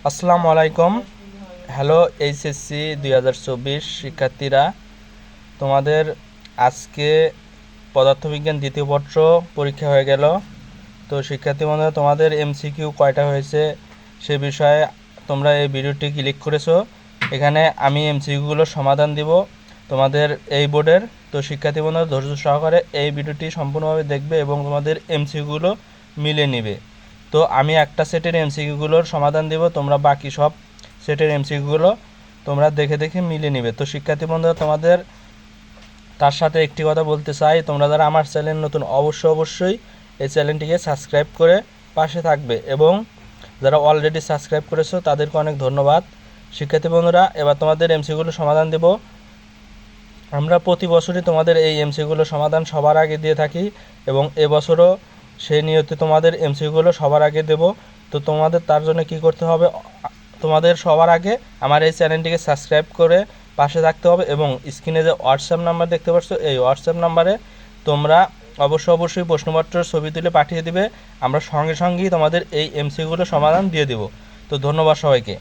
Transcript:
আসসালামু আলাইকুম। Hello HSC 2024 শিক্ষার্থীরা, তোমাদের আজকে পদার্থবিজ্ঞান দ্বিতীয় পত্র পরীক্ষা হয়ে গেল। তো শিক্ষার্থী বন্ধুরা, তোমাদের এমসিকিউ কয়টা হয়েছে সে বিষয়ে তোমরা এই ভিডিওটি ক্লিক করেছো। এখানে আমি এমসিকিউগুলোর সমাধান দিব তোমাদের এই বোর্ডের। তো শিক্ষার্থী বন্ধুরা, ধৈর্য সহকারে এই ভিডিওটি সম্পূর্ণভাবে দেখবে এবং তোমাদের এমসিকিউগুলো মিলে নেবে। তো আমি একটা সেটের এমসিকিউগুলোর সমাধান দিব, তোমরা বাকি সব সেটের এমসিকিউগুলো তোমরা দেখে দেখে মিলে নেবে। তো শিক্ষার্থী বন্ধুরা, তোমাদের তার সাথে একটি কথা বলতে চাই, তোমরা যারা আমার চ্যানেল নতুন অবশ্যই এই চ্যানেলটিকে সাবস্ক্রাইব করে পাশে থাকবে এবং যারা অলরেডি সাবস্ক্রাইব করেছো তাদেরকে অনেক ধন্যবাদ। শিক্ষার্থী বন্ধুরা, এবার তোমাদের এমসিকিউগুলো সমাধান দেব। আমরা প্রতি বছরই তোমাদের এই এমসিকিউগুলো সমাধান সবার আগে দিয়ে থাকি এবং এবছরও সেই নিয়তে তোমাদের এমসিকিউগুলো সবার আগে দেব। তো তোমাদের তার জন্য কি করতে হবে, তোমাদের সবার আগে আমার এই চ্যানেলটিকে সাবস্ক্রাইব করে পাশে থাকতে হবে এবং স্ক্রিনে যে হোয়াটসঅ্যাপ নাম্বার দেখতে পাচ্ছ, এই হোয়াটসঅ্যাপ নাম্বারে তোমরা অবশ্যই প্রশ্নপত্রের ছবি তুলে পাঠিয়ে দিবে। আমরা সঙ্গে সঙ্গেই তোমাদের এই এমসিকিউগুলো সমাধান দিয়ে দেব। তো ধন্যবাদ সবাইকে।